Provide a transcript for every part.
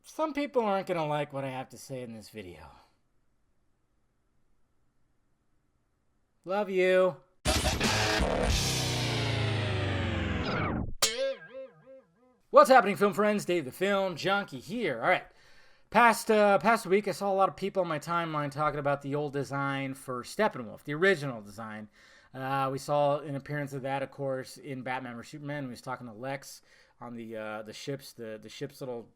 Some people aren't going to like what I have to say in this video. Love you. What's happening, film friends? Dave the Film Junkie here. All right. Past week, I saw a lot of people on my timeline talking about the old design for Steppenwolf, the original design. We saw an appearance of that, of course, in Batman vs Superman. We was talking to Lex on the ships, the ship's little,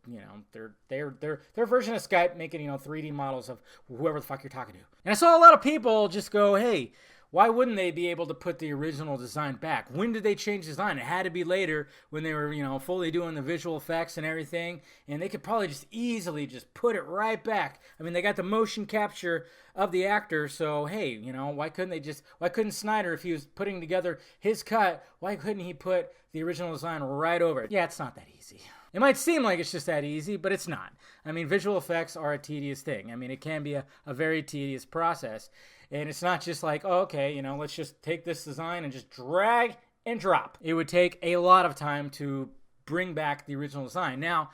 their version of Skype, making 3D models of whoever the fuck you're talking to. And I saw a lot of people just go, hey, why wouldn't they be able to put the original design back? When did they change design? It had to be later when they were, fully doing the visual effects and everything. And they could probably just easily just put it right back. I mean, they got the motion capture of the actor. So, hey, why couldn't Snyder, if he was putting together his cut, why couldn't he put the original design right over it? Yeah, it's not that easy. It might seem like it's just that easy, but it's not. I mean, visual effects are a tedious thing. I mean, it can be a very tedious process. And it's not just like, oh, okay, let's just take this design and just drag and drop. It would take a lot of time to bring back the original design. Now,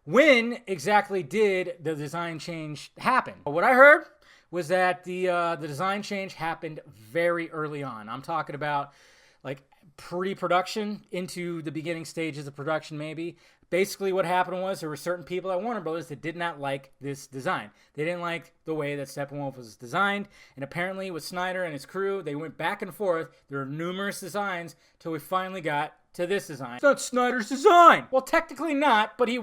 when exactly did the design change happen? What I heard was that the design change happened very early on. I'm talking about like pre-production into the beginning stages of production, maybe. Basically what happened was there were certain people at Warner Brothers that did not like this design. They didn't like the way that Steppenwolf was designed, and apparently with Snyder and his crew, they went back and forth. There were numerous designs till we finally got to this design. It's not Snyder's design! Well, technically not, but he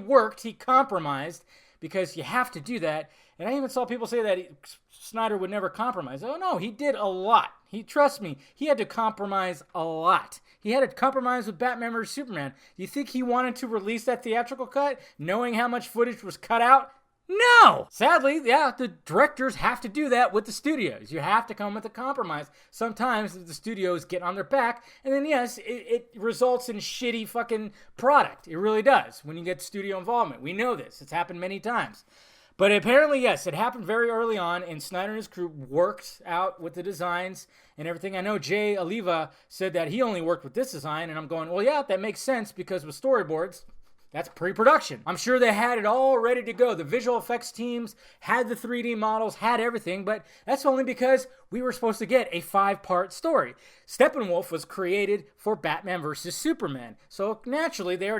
compromised, because you have to do that. And I even saw people say that Snyder would never compromise. Oh no, he did a lot. Trust me, he had to compromise a lot. He had to compromise with Batman vs Superman. Do you think he wanted to release that theatrical cut, knowing how much footage was cut out? No! Sadly, yeah, the directors have to do that with the studios. You have to come with a compromise. Sometimes the studios get on their back, and then yes, it results in shitty fucking product. It really does when you get studio involvement. We know this. It's happened many times. But apparently, yes, it happened very early on, and Snyder and his crew worked out with the designs and everything. I know Jay Oliva said that he only worked with this design, and I'm going, well, yeah, that makes sense, because with storyboards, that's pre-production. I'm sure they had it all ready to go. The visual effects teams had the 3D models, had everything, but that's only because we were supposed to get a 5-part story. Steppenwolf was created for Batman vs. Superman. So naturally, they were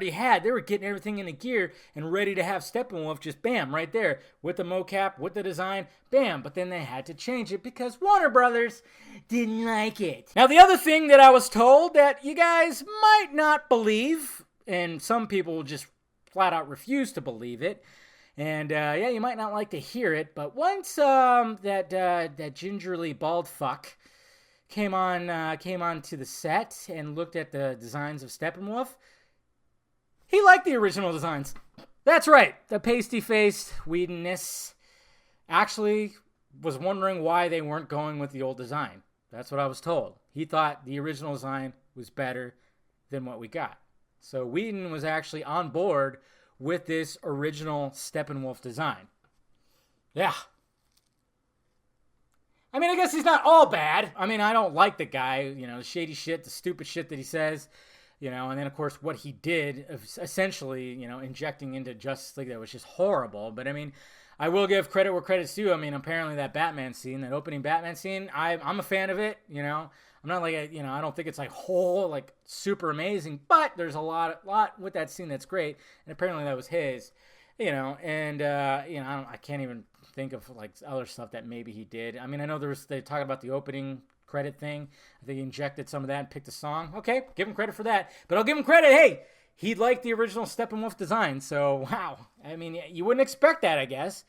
getting everything into gear and ready to have Steppenwolf just bam, right there, with the mocap, with the design, bam. But then they had to change it because Warner Brothers didn't like it. Now, the other thing that I was told that you guys might not believe, and some people will just flat out refuse to believe it. And yeah, you might not like to hear it, but once that gingerly bald fuck came on to the set and looked at the designs of Steppenwolf, he liked the original designs. That's right, the pasty-faced Whedonness actually was wondering why they weren't going with the old design. That's what I was told. He thought the original design was better than what we got. So Whedon was actually on board with this original Steppenwolf design. Yeah. I mean, I guess he's not all bad. I mean, I don't like the guy, the shady shit, the stupid shit that he says, and then, of course, what he did, essentially, injecting into Justice League, that was just horrible. But, I mean, I will give credit where credit's due. I mean, apparently that Batman scene, that opening Batman scene, I'm a fan of it, I'm not like, I don't think it's like super amazing, but there's a lot with that scene that's great. And apparently that was his, and, I can't even think of like other stuff that maybe he did. I mean, I know they talked about the opening credit thing. I think he injected some of that and picked a song. Okay, give him credit for that, but I'll give him credit. Hey, he liked the original Steppenwolf design. So, wow. I mean, you wouldn't expect that, I guess.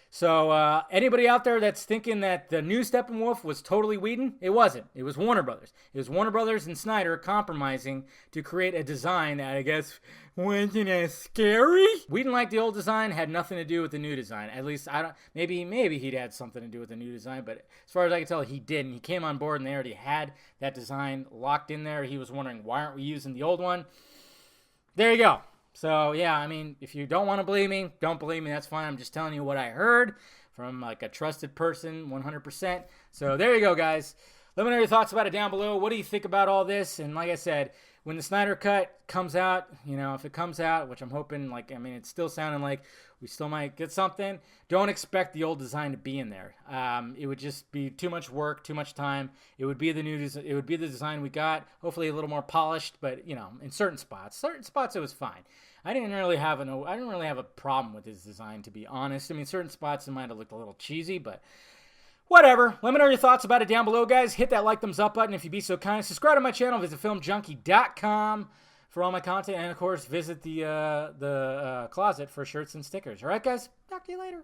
So anybody out there that's thinking that the new Steppenwolf was totally Whedon, it wasn't. It was Warner Brothers. It was Warner Brothers and Snyder compromising to create a design that I guess wasn't as scary. Whedon liked the old design, had nothing to do with the new design. At least maybe he'd had something to do with the new design, but as far as I can tell, he didn't. He came on board and they already had that design locked in there. He was wondering, why aren't we using the old one? There you go. So, yeah, I mean, if you don't want to believe me, don't believe me. That's fine. I'm just telling you what I heard from, like, a trusted person, 100%. So, there you go, guys. Let me know your thoughts about it down below. What do you think about all this? And like I said, when the Snyder Cut comes out, if it comes out, which I'm hoping, it's still sounding like we still might get something. Don't expect the old design to be in there. It would just be too much work, too much time. It would be it would be the design we got. Hopefully a little more polished, but in certain spots it was fine. I didn't really have a problem with his design, to be honest. I mean, certain spots it might have looked a little cheesy, but whatever. Let me know your thoughts about it down below, guys. Hit that like, thumbs up button if you'd be so kind. Subscribe to my channel. Visit filmjunkie.com for all my content. And, of course, visit the closet for shirts and stickers. All right, guys? Talk to you later.